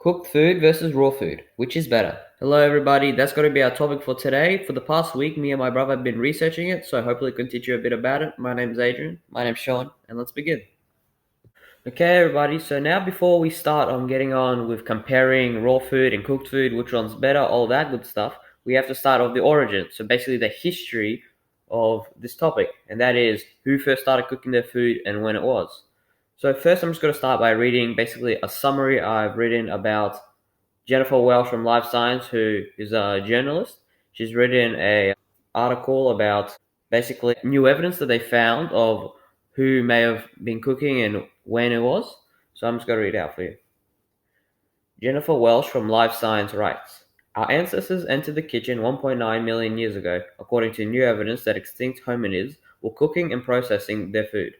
Cooked food versus raw food. Which is better? Hello, everybody. That's going to be our topic for today. For the past week, me and my brother have been researching it, so hopefully, I can teach you a bit about it. My name's Adrian. My name's Sean, and let's begin. Okay, everybody. So, now before we start on getting on with comparing raw food and cooked food, which one's better, all that good stuff, we have to start off the origin. So, basically, the history of this topic, and that is who first started cooking their food and when it was. So, first, I'm just going to start by reading basically a summary I've written about Jennifer Welsh from Life Science, who is a journalist. She's written a article about basically new evidence that they found of who may have been cooking and when it was. So I'm just going to read it out for you. Jennifer Welsh from Life Science writes, our ancestors entered the kitchen 1.9 million years ago, according to new evidence that extinct hominids were cooking and processing their food.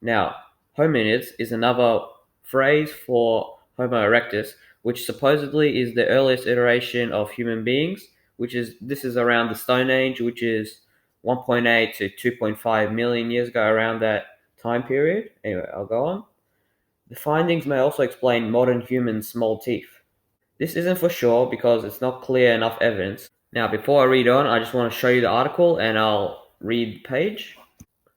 Now, hominids is another phrase for Homo erectus, which supposedly is the earliest iteration of human beings, this is around the Stone Age, which is 1.8 to 2.5 million years ago, around that time period. Anyway, I'll go on. The findings may also explain modern humans' small teeth. This isn't for sure because it's not clear enough evidence. Now, before I read on, I just want to show you the article and I'll read the page.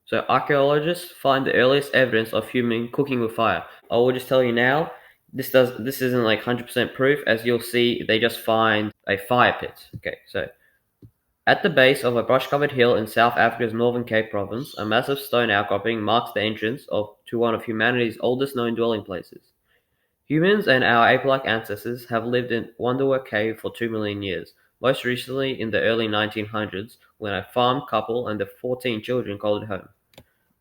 So archaeologists find the earliest evidence of human cooking with fire. I will just tell you now, this isn't like 100% proof. As you'll see, they just find a fire pit. Okay, so at the base of a brush-covered hill in South Africa's Northern Cape province, a massive stone outcropping marks the entrance to one of humanity's oldest known dwelling places. Humans and our ape-like ancestors have lived in Wonderwerk Cave for 2 million years, most recently in the early 1900s when a farmed couple and their 14 children called it home.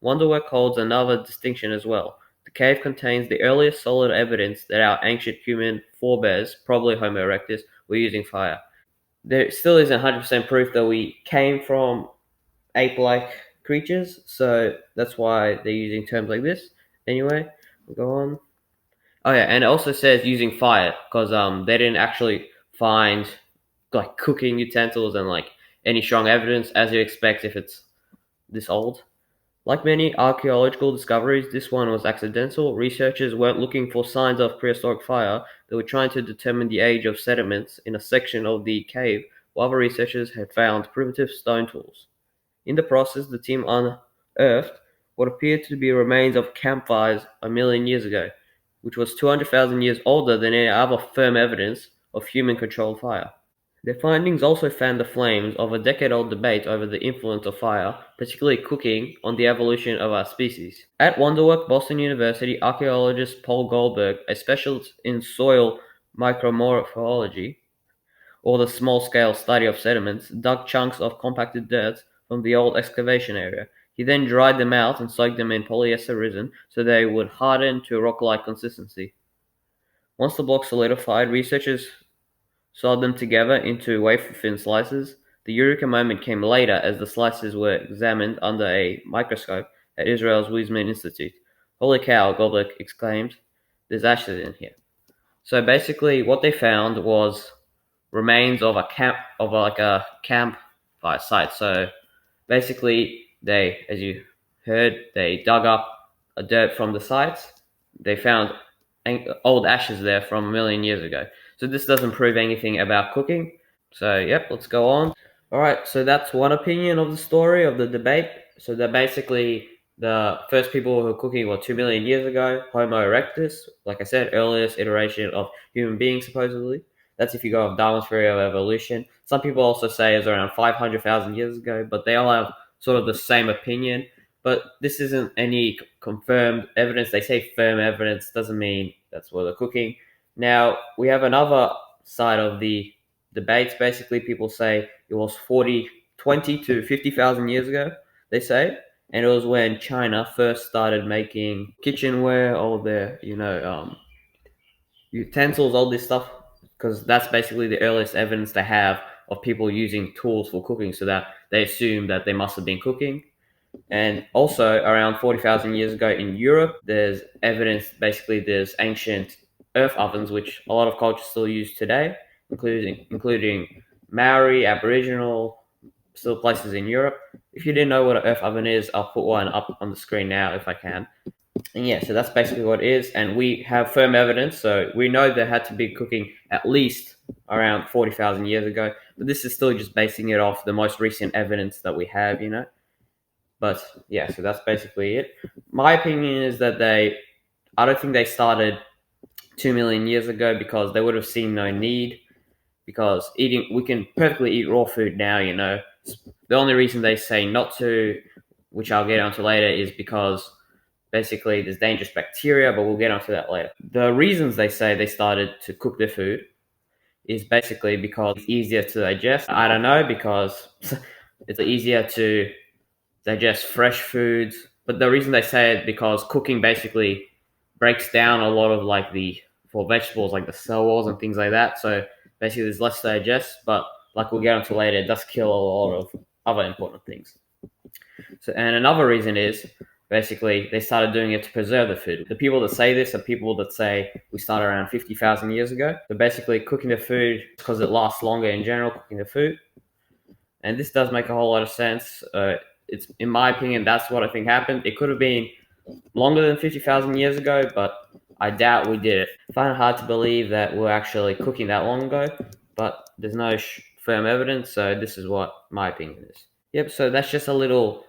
Wonderwerk holds another distinction as well. The cave contains the earliest solid evidence that our ancient human forebears, probably Homo erectus, were using fire. There still isn't 100% proof that we came from ape-like creatures, so that's why they're using terms like this. Anyway, we'll go on. Oh yeah, and it also says using fire because they didn't actually find like cooking utensils and like any strong evidence as you expect if it's this old. Like many archaeological discoveries, this one was accidental. Researchers weren't looking for signs of prehistoric fire, they were trying to determine the age of sediments in a section of the cave, while other researchers had found primitive stone tools. In the process, the team unearthed what appeared to be remains of campfires a million years ago, which was 200,000 years older than any other firm evidence of human-controlled fire. Their findings also fanned the flames of a decade-old debate over the influence of fire, particularly cooking, on the evolution of our species. At Wonderwerk, Boston University, archaeologist Paul Goldberg, a specialist in soil micromorphology, or the small-scale study of sediments, dug chunks of compacted dirt from the old excavation area. He then dried them out and soaked them in polyester resin so they would harden to a rock-like consistency. Once the blocks solidified, researchers sawed them together into wafer-thin slices. The eureka moment came later as the slices were examined under a microscope at Israel's Weizmann Institute. Holy cow, Goldberg exclaimed. There's ashes in here. So basically what they found was remains of a campfire site. So basically they, as you heard, they dug up a dirt from the sites. They found old ashes there from a million years ago. So this doesn't prove anything about cooking. So yep, let's go on. All right, so that's one opinion of the story of the debate. So that basically the first people who were cooking were 2 million years ago, Homo erectus, like I said, earliest iteration of human beings supposedly. That's if you go off Darwin's theory of evolution. Some people also say it's around 500,000 years ago, but they all have sort of the same opinion. But this isn't any confirmed evidence. They say firm evidence, doesn't mean that's what they're cooking. Now, we have another side of the debates. Basically, people say it was 20 to 50,000 years ago, they say. And it was when China first started making kitchenware, all their, utensils, all this stuff, because that's basically the earliest evidence they have of people using tools for cooking, so that they assume that they must have been cooking. And also, around 40,000 years ago in Europe, there's evidence, basically, there's ancient earth ovens, which a lot of cultures still use today, including Maori, Aboriginal, still places in Europe. If you didn't know what an earth oven is, I'll put one up on the screen now if I can. And yeah, so that's basically what it is. And we have firm evidence, so we know there had to be cooking at least around 40,000 years ago. But this is still just basing it off the most recent evidence that we have. But yeah, so that's basically it. My opinion is that I don't think they started 2 million years ago because they would have seen no need. Because we can perfectly eat raw food now. The only reason they say not to, which I'll get onto later, is because basically there's dangerous bacteria, but we'll get onto that later. The reasons they say they started to cook their food is basically because it's easier to digest. I don't know, because it's easier to digest fresh foods. But the reason they say it because cooking basically breaks down a lot of for vegetables, like the cell walls and things like that. So basically there's less to digest, but like we'll get into later, it does kill a lot of other important things. So, and another reason is basically they started doing it to preserve the food. The people that say this are people that say we started around 50,000 years ago. So basically cooking the food because it lasts longer in general, cooking the food. And this does make a whole lot of sense. It's in my opinion, that's what I think happened. It could have been longer than 50,000 years ago, but I doubt we did it. I find it hard to believe that we're actually cooking that long ago, but there's no firm evidence, so this is what my opinion is. Yep, so that's just a little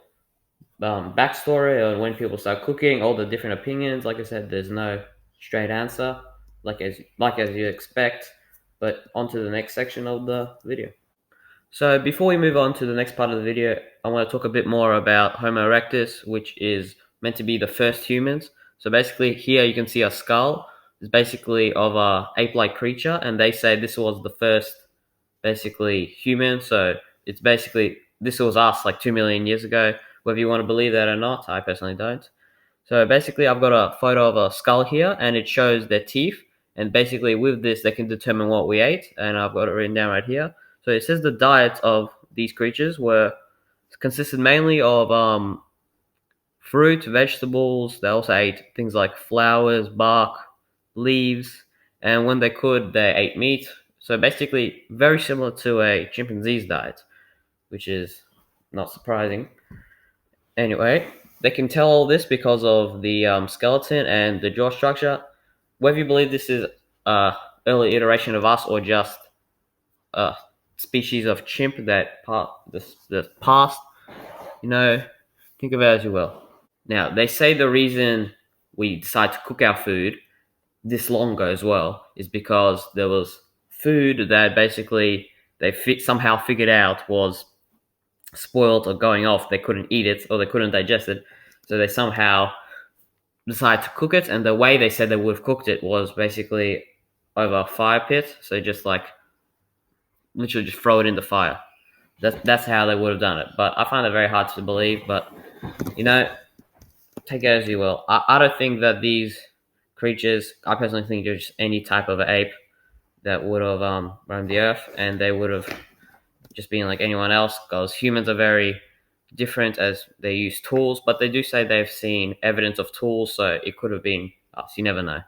backstory on when people start cooking, all the different opinions. Like I said, there's no straight answer, like as you expect. But on to the next section of the video. So before we move on to the next part of the video, I want to talk a bit more about Homo erectus, which is meant to be the first humans. So basically here you can see a skull. It's basically of a ape-like creature, and they say this was the first basically human. So it's basically, this was us like 2 million years ago. Whether you want to believe that or not, I personally don't. So basically I've got a photo of a skull here, and it shows their teeth. And basically with this, they can determine what we ate. And I've got it written down right here. So it says the diet of these creatures consisted mainly of fruit, vegetables. They also ate things like flowers, bark, leaves, and when they could, they ate meat. So basically, very similar to a chimpanzee's diet, which is not surprising. Anyway, they can tell all this because of the skeleton and the jaw structure. Whether you believe this is early iteration of us or just a species of chimp that passed, think of it as you will. Now, they say the reason we decide to cook our food this long ago as well is because there was food that basically somehow figured out was spoiled or going off. They couldn't eat it or they couldn't digest it. So they somehow decided to cook it. And the way they said they would have cooked it was basically over a fire pit. So just like literally just throw it in the fire. That's how they would have done it. But I find it very hard to believe. But, take it as you will. I don't think that these creatures, I personally think they're just any type of ape that would have roamed the earth, and they would have just been like anyone else, because humans are very different as they use tools, but they do say they've seen evidence of tools, so it could have been us. You never know.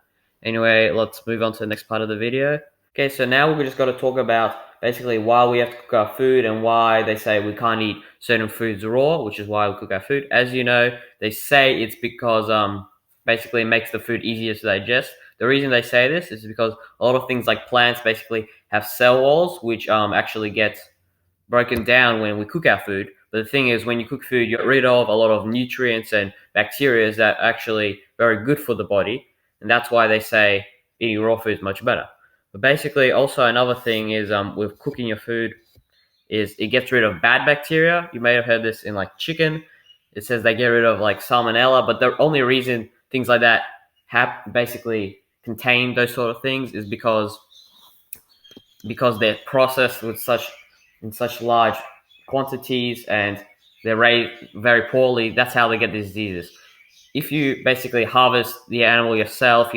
Anyway, let's move on to the next part of the video. Okay, so now we're just got to talk about basically why we have to cook our food and why they say we can't eat certain foods raw, which is why we cook our food. As you know, they say it's because basically it makes the food easier to digest. The reason they say this is because a lot of things like plants basically have cell walls, which actually get broken down when we cook our food. But the thing is, when you cook food, you get rid of a lot of nutrients and bacteria that are actually very good for the body. And that's why they say eating raw food is much better. But basically, also another thing is with cooking your food is it gets rid of bad bacteria. You may have heard this in like chicken. It says they get rid of like salmonella, but the only reason things like that basically contain those sort of things is because they're processed in such large quantities and they're raised very poorly. That's how they get these diseases. If you basically harvest the animal yourself,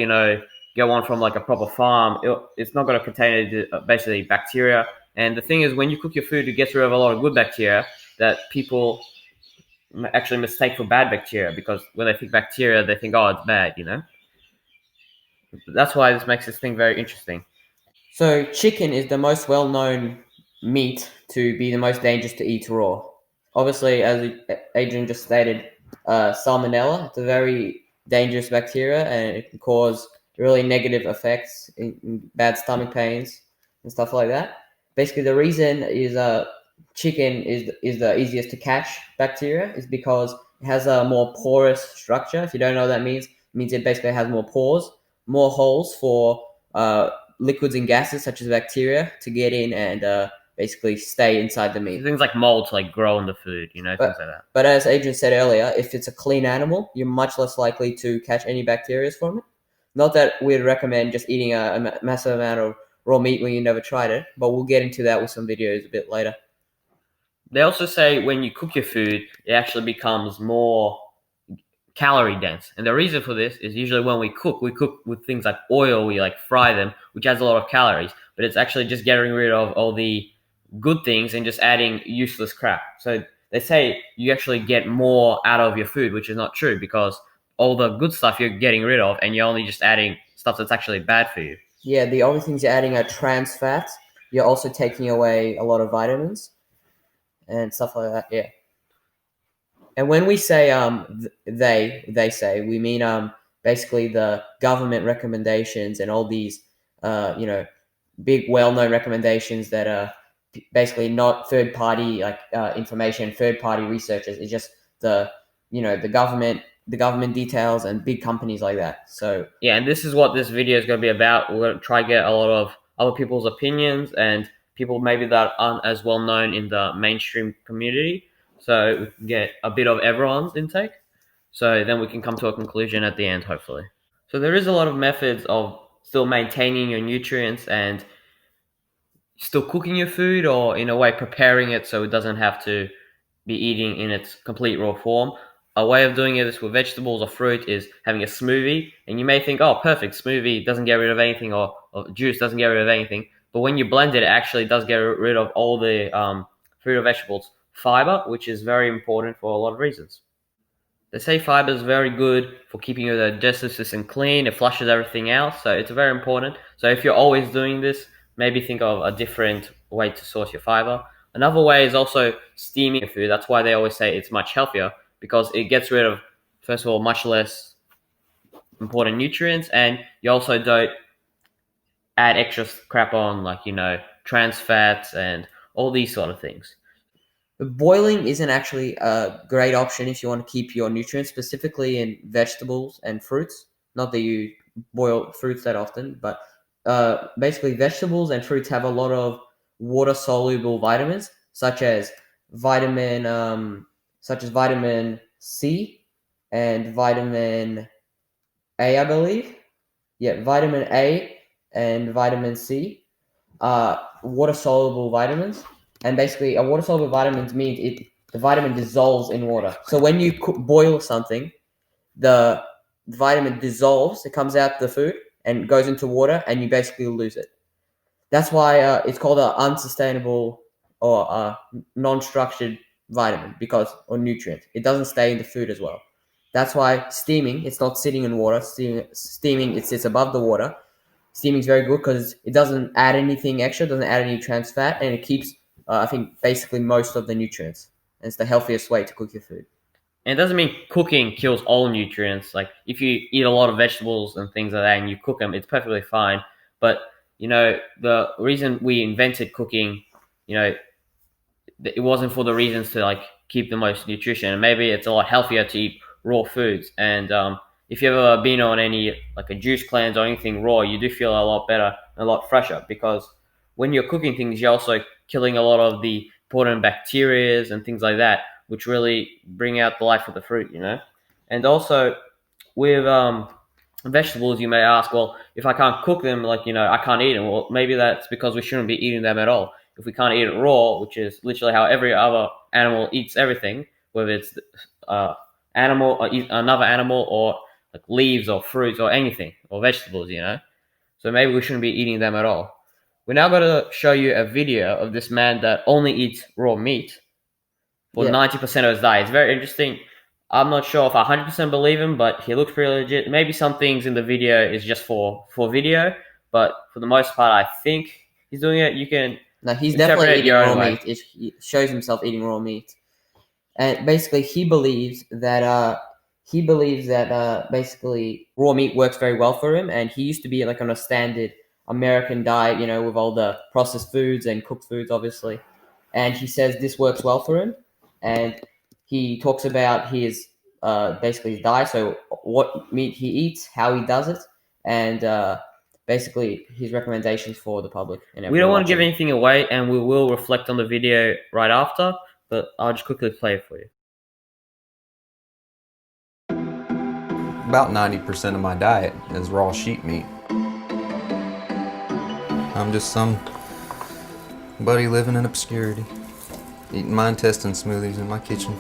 go on from like a proper farm, it's not going to contain basically bacteria. And the thing is, when you cook your food, it gets rid of a lot of good bacteria that people actually mistake for bad bacteria, because when they think bacteria, they think, oh, it's bad. That's why this makes this thing very interesting. So chicken is the most well-known meat to be the most dangerous to eat raw. Obviously, as Adrian just stated, salmonella. It's a very dangerous bacteria, and it can cause really negative effects in bad stomach pains and stuff like that. Basically, the reason is chicken is the easiest to catch bacteria is because it has a more porous structure. If you don't know what that means, it means it basically has more pores, more holes for liquids and gases such as bacteria to get in and basically stay inside the meat. Things like mold to like grow in the food, things like that. But as Adrian said earlier, if it's a clean animal, you're much less likely to catch any bacteria from it. Not that we'd recommend just eating a massive amount of raw meat when you never tried it, but we'll get into that with some videos a bit later. They also say when you cook your food, it actually becomes more calorie dense. And the reason for this is usually when we cook with things like oil, we like fry them, which has a lot of calories, but it's actually just getting rid of all the good things and just adding useless crap. So they say you actually get more out of your food, which is not true because all the good stuff you're getting rid of and you're only just adding stuff that's actually bad for you. Yeah, the only things you're adding are trans fats. You're also taking away a lot of vitamins and stuff like that. Yeah. And when we say they say, we mean basically the government recommendations and all these big well-known recommendations that are basically not third party information, third party researchers. It's just the government details and big companies like that. So yeah, and this is what this video is going to be about. We're going to try to get a lot of other people's opinions and people maybe that aren't as well known in the mainstream community, so we can get a bit of everyone's intake, so then we can come to a conclusion at the end, hopefully. So there is a lot of methods of still maintaining your nutrients and still cooking your food, or in a way preparing it so it doesn't have to be eating in its complete raw form. A way of doing this with vegetables or fruit is having a smoothie, and you may think, oh, perfect, smoothie doesn't get rid of anything, or juice doesn't get rid of anything, but when you blend it, it actually does get rid of all the fruit or vegetables fiber, which is very important for a lot of reasons. They say fiber is very good for keeping your digestive system clean. It flushes everything out, so it's very important. So if you're always doing this, maybe think of a different way to source your fiber. Another way is also steaming your food. That's why they always say it's much healthier, because it gets rid of, first of all, much less important nutrients, and you also don't add extra crap on, like, trans fats and all these sort of things. Boiling isn't actually a great option if you want to keep your nutrients, specifically in vegetables and fruits. Not that you boil fruits that often, but basically vegetables and fruits have a lot of water-soluble vitamins, such as vitamin C and vitamin A, I believe. Yeah, vitamin A and vitamin C are water-soluble vitamins. And basically, a water-soluble vitamins means the vitamin dissolves in water. So when you boil something, the vitamin dissolves, it comes out the food and goes into water, and you basically lose it. That's why it's called an unsustainable or non-structured vitamin or nutrient. It doesn't stay in the food as well. That's why steaming, it's not sitting in water. Steaming, it sits above the water. Steaming is very good because it doesn't add anything extra, doesn't add any trans fat, and it keeps, I think, basically most of the nutrients. And it's the healthiest way to cook your food. And it doesn't mean cooking kills all nutrients. Like, if you eat a lot of vegetables and things like that and you cook them, it's perfectly fine. But, the reason we invented cooking, it wasn't for the reasons to, like, keep the most nutrition. And maybe it's a lot healthier to eat raw foods. And if you've ever been on any, like, a juice cleanse or anything raw, you do feel a lot better and a lot fresher, because when you're cooking things, you're also killing a lot of the important bacteria and things like that, which really bring out the life of the fruit, And also with vegetables, you may ask, well, if I can't cook them, like, I can't eat them. Well, maybe that's because we shouldn't be eating them at all. If we can't eat it raw, which is literally how every other animal eats everything, whether it's animal or another animal, or like leaves or fruits or anything, or vegetables, So maybe we shouldn't be eating them at all. We're now going to show you a video of this man that only eats raw meat for 90% of his diet. It's very interesting. I'm not sure if I 100% believe him, but he looks pretty legit. Maybe some things in the video is just for video, but for the most part, I think he's doing it. You can he's definitely eating raw meat. He shows himself eating raw meat. And basically, he believes that he believes that basically raw meat works very well for him, and he used to be like on a standard American diet, with all the processed foods and cooked foods, obviously. And he says this works well for him, and he talks about his basically his diet, so what meat he eats, how he does it, and basically his recommendations for the public. And We don't want to give watching. anything away, and we will reflect on the video right after, but I'll just quickly play it for you. About 90% of my diet is raw sheep meat. I'm just some buddy living in obscurity, eating my intestine smoothies in my kitchen.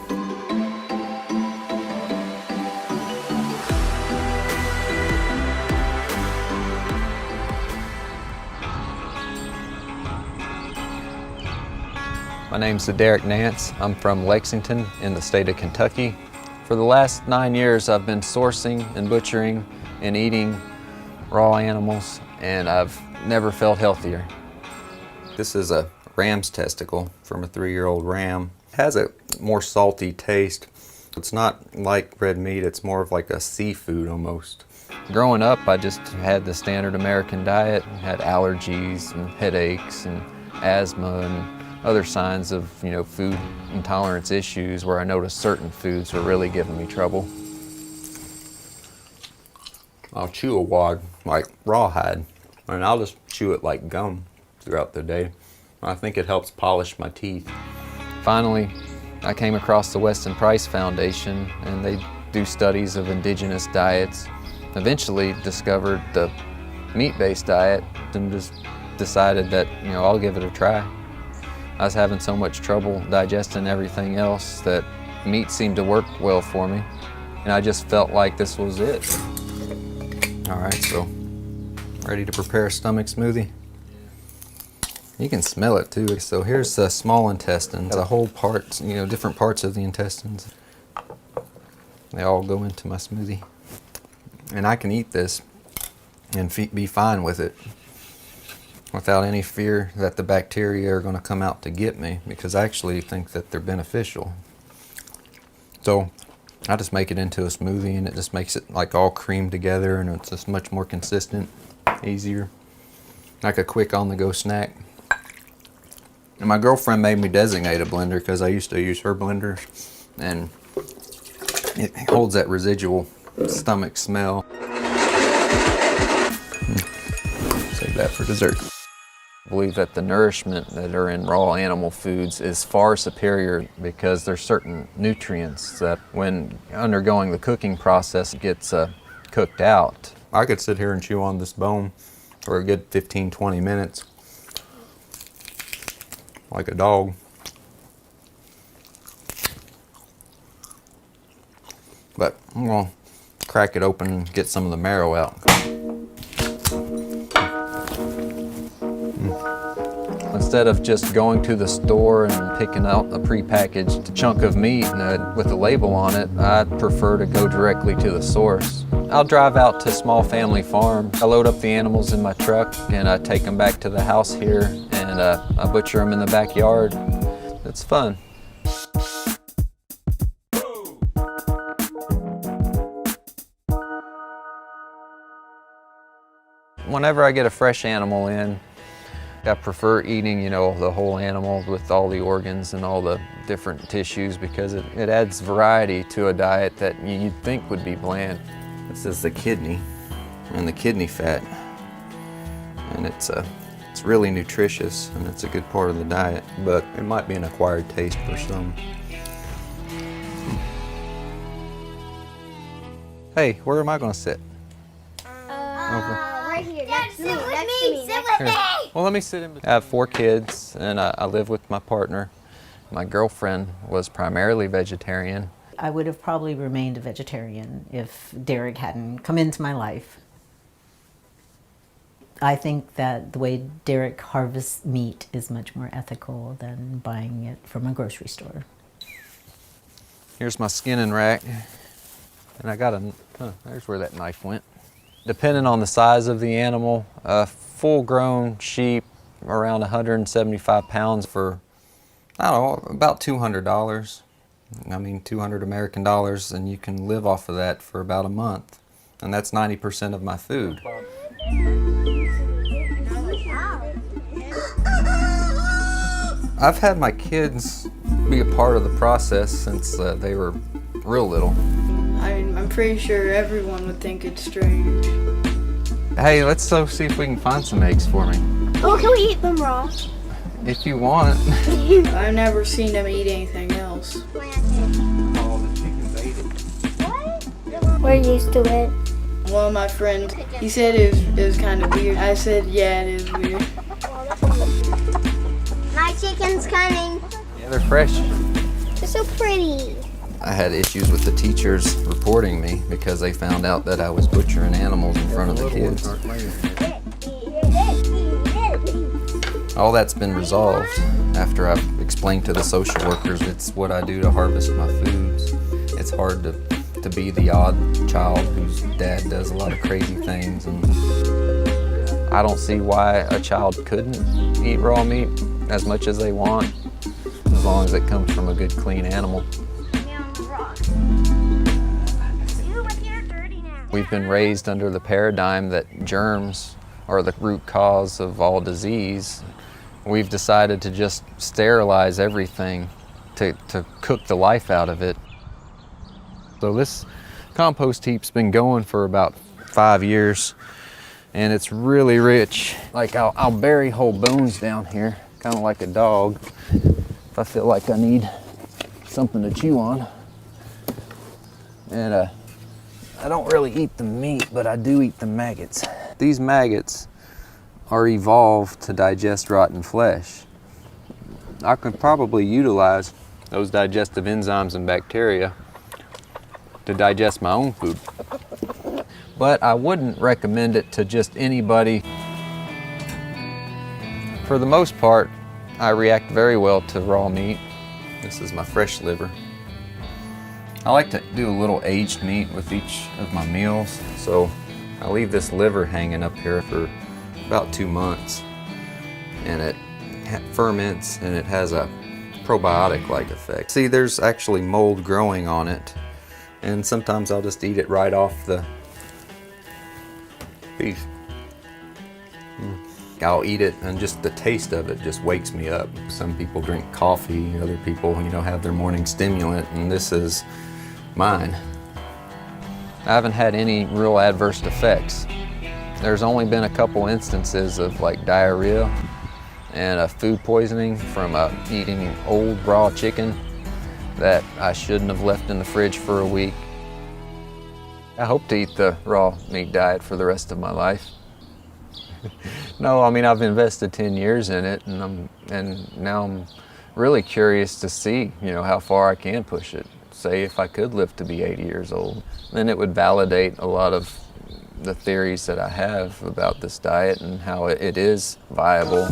My name's Derek Nance. I'm from Lexington in the state of Kentucky. For the last 9 years, I've been sourcing and butchering and eating raw animals, and I've never felt healthier. This is a ram's testicle from a 3-year-old ram. It has a more salty taste. It's not like red meat, it's more of like a seafood almost. Growing up, I just had the standard American diet, had allergies and headaches and asthma and other signs of, food intolerance issues where I noticed certain foods were really giving me trouble. I'll chew a wad like rawhide, and I'll just chew it like gum throughout the day. I think it helps polish my teeth. Finally, I came across the Weston Price Foundation, and they do studies of indigenous diets. Eventually discovered the meat-based diet and just decided that, I'll give it a try. I was having so much trouble digesting everything else that meat seemed to work well for me, and I just felt like this was it. All right, so ready to prepare a stomach smoothie? You can smell it too. So here's the small intestine, the whole parts, different parts of the intestines. They all go into my smoothie. And I can eat this and be fine with it without any fear that the bacteria are going to come out to get me, because I actually think that they're beneficial. So I just make it into a smoothie, and it just makes it like all creamed together, and it's just much more consistent, easier, like a quick on-the-go snack. And my girlfriend made me designate a blender because I used to use her blender, and it holds that residual stomach smell. Save that for dessert. I believe that the nourishment that are in raw animal foods is far superior because there's certain nutrients that when undergoing the cooking process gets cooked out. I could sit here and chew on this bone for a good 15-20 minutes like a dog. But I'm gonna crack it open and get some of the marrow out. Instead of just going to the store and picking out a prepackaged chunk of meat with a label on it, I prefer to go directly to the source. I'll drive out to a small family farm. I load up the animals in my truck and I take them back to the house here, and I butcher them in the backyard. It's fun. Whenever I get a fresh animal in, I prefer eating, the whole animal with all the organs and all the different tissues, because it adds variety to a diet that you'd think would be bland. This is the kidney and the kidney fat, and it's really nutritious, and it's a good part of the diet, but it might be an acquired taste for some. Hey, where am I going to sit? Right here, next to me, Well, let me sit in. I have 4 kids, and I live with my partner. My girlfriend was primarily vegetarian. I would have probably remained a vegetarian if Derek hadn't come into my life. I think that the way Derek harvests meat is much more ethical than buying it from a grocery store. Here's my skinning rack, and I got there's where that knife went. Depending on the size of the animal, a full-grown sheep around 175 pounds for, about $200. I mean, 200 American dollars, and you can live off of that for about a month. And that's 90% of my food. I've had my kids be a part of the process since they were real little. I'm pretty sure everyone would think it's strange. Hey, let's see if we can find some eggs for me. Oh, can we eat them raw? If you want. I've never seen them eat anything else. We're used to it. One of my friends, he said it was kind of weird. I said, yeah, it is weird. My chicken's coming. Yeah, they're fresh. They're so pretty. I had issues with the teachers reporting me because they found out that I was butchering animals in front of the kids. All that's been resolved after I've explained to the social workers it's what I do to harvest my foods. It's hard to be the odd child whose dad does a lot of crazy things, and I don't see why a child couldn't eat raw meat as much as they want, as long as it comes from a good, clean animal. We've been raised under the paradigm that germs are the root cause of all disease. We've decided to just sterilize everything to cook the life out of it. So this compost heap's been going for about 5 years, and it's really rich. Like I'll bury whole bones down here, kind of like a dog, if I feel like I need something to chew on. And I don't really eat the meat, but I do eat the maggots. These maggots are evolved to digest rotten flesh. I could probably utilize those digestive enzymes and bacteria to digest my own food. But I wouldn't recommend it to just anybody. For the most part, I react very well to raw meat. This is my fresh liver. I like to do a little aged meat with each of my meals, so I leave this liver hanging up here for about 2 months, and it ferments and it has a probiotic-like effect. See, there's actually mold growing on it, and sometimes I'll just eat it right off the beef. I'll eat it, and just the taste of it just wakes me up. Some people drink coffee, other people, have their morning stimulant, and this is mine. I haven't had any real adverse effects. There's only been a couple instances of like diarrhea and a food poisoning from eating old raw chicken that I shouldn't have left in the fridge for a week. I hope to eat the raw meat diet for the rest of my life. No, I mean, I've invested 10 years in it, and now I'm really curious to see, how far I can push it. Say if I could live to be 80 years old, then it would validate a lot of the theories that I have about this diet and how it is viable.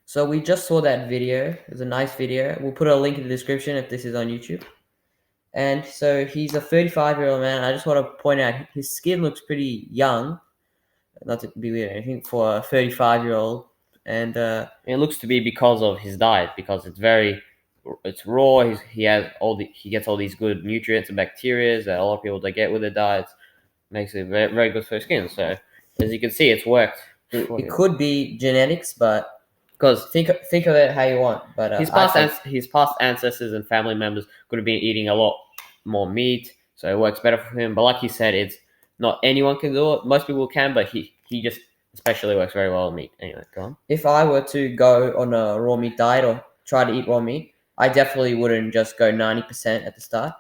So we just saw that video. It was a nice video. We'll put a link in the description if this is on YouTube. And so he's a 35-year-old man. I just want to point out his skin looks pretty young. Not to be weird, I think for a 35-year-old. And It looks to be because of his diet, because it's raw. He gets all these good nutrients and bacteria that a lot of people don't get with their diets. Makes it very, very good for skin. So as you can see, it's worked. it could be genetics, but because think of it how you want. But his past ancestors and family members could have been eating a lot more meat, so it works better for him. But like he said, it's not anyone can do it. Most people can, but he just especially works very well with meat. Anyway, go on. If I were to go on a raw meat diet or try to eat raw meat, I definitely wouldn't just go 90% at the start.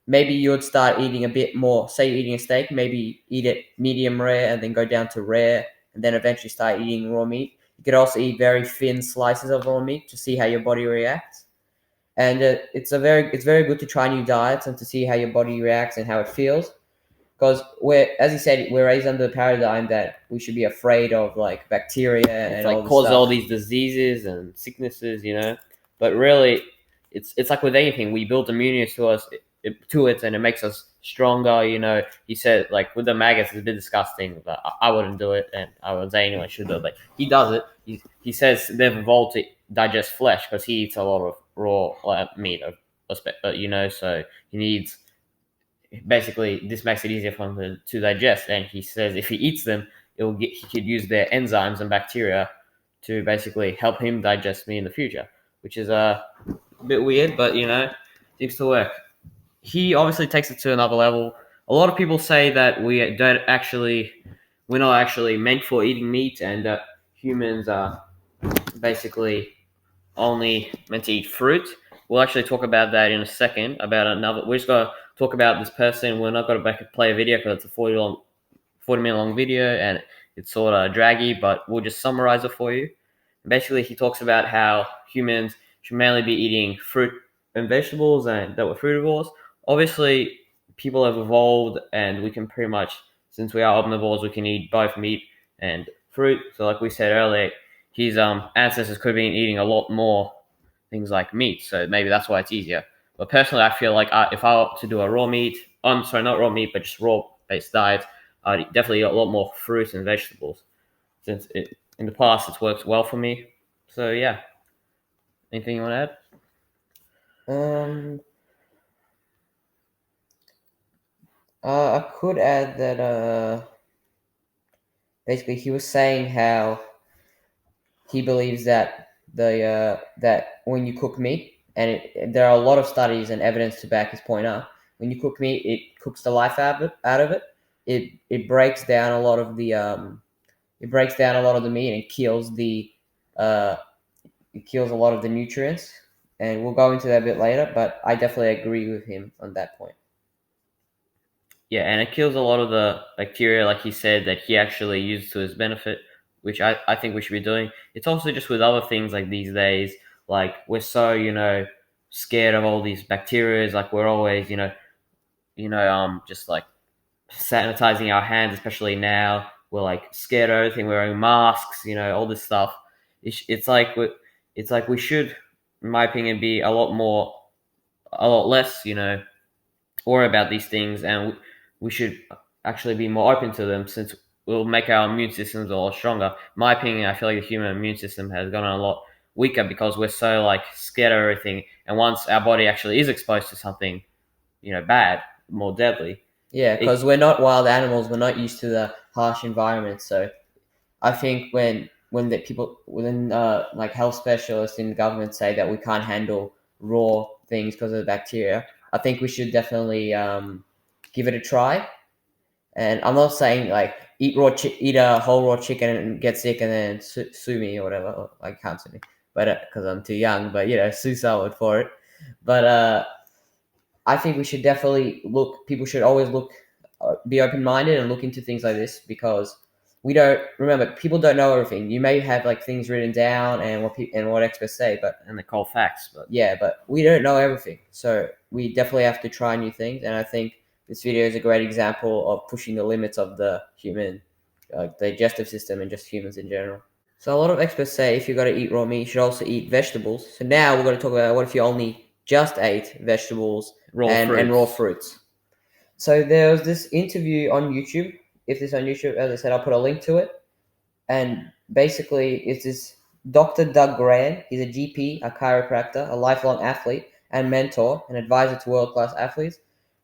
Maybe you would start eating a bit more. Say you're eating a steak, maybe eat it medium rare and then go down to rare, and then eventually start eating raw meat. You could also eat very thin slices of raw meat to see how your body reacts. And it's very good to try new diets and to see how your body reacts and how it feels. Because as you said, we're raised under the paradigm that we should be afraid of like bacteria and all this cause stuff. all these diseases and sicknesses, But really, it's like with anything, we build immunity to us to it, and it makes us stronger. He said like with the maggots, it's a bit disgusting, but I wouldn't do it, and I would say anyone should do it. But he does it. He says they've evolved to digest flesh because he eats a lot of raw meat, so he needs. Basically, this makes it easier for him to digest, and he says if he eats them, he could use their enzymes and bacteria to basically help him digest me in the future, which is a bit weird, but seems to work. He obviously takes it to another level. A lot of people say that we're not actually meant for eating meat, and that humans are basically only meant to eat fruit. We'll actually talk about that in a second. We're just gonna talk about this person. We're not gonna play a video because it's a 40-minute long video and it's sort of draggy, but we'll just summarize it for you. Basically, he talks about how humans should mainly be eating fruit and vegetables, and that we're frutivores. Obviously, people have evolved, and we can pretty much, since we are omnivores, we can eat both meat and fruit. So, like we said earlier, his ancestors could have been eating a lot more things like meat, so maybe that's why it's easier. But personally, I feel like if I were to do a not raw meat, but just raw-based diet, I'd definitely eat a lot more fruit and vegetables, since in the past it's worked well for me. So yeah, anything you want to add? I could add that basically he was saying how he believes that that when you cook meat, and there are a lot of studies and evidence to back his point up. When you cook meat, it cooks the life out of it. It breaks down a lot of the meat and kills a lot of the nutrients. And we'll go into that a bit later, but I definitely agree with him on that point. Yeah, and it kills a lot of the bacteria, like he said, that he actually used to his benefit, which I think we should be doing. It's also just with other things like these days, like we're so, scared of all these bacteria. Like we're always, just like sanitizing our hands, especially now. We're like scared of everything. We're wearing masks, all this stuff. It's like we should, in my opinion, be a lot less, worry about these things, and we should actually be more open to them, since will make our immune systems a lot stronger. In my opinion, I feel like the human immune system has gotten a lot weaker because we're so like scared of everything, and once our body actually is exposed to something, bad, more deadly. Yeah, because we're not wild animals. We're not used to the harsh environment. So I think when like health specialists in the government say that we can't handle raw things because of the bacteria, I think we should definitely give it a try. And I'm not saying like eat a whole raw chicken and get sick and then sue me or whatever. I can't sue me, but because I'm too young. But sue someone for it. But I think we should definitely look. People should always be open-minded and look into things like this, because people don't know everything. You may have like things written down and what experts say, and they call facts, but but we don't know everything. So we definitely have to try new things, and I think this video is a great example of pushing the limits of the human digestive system and just humans in general. So a lot of experts say if you've got to eat raw meat, you should also eat vegetables. So now we're going to talk about what if you only just ate vegetables and raw fruits. So there was this interview on YouTube. If this is on YouTube, as I said, I'll put a link to it. And basically, it's this Dr. Doug Graham. He's a GP, a chiropractor, a lifelong athlete, and mentor, and advisor to world-class athletes.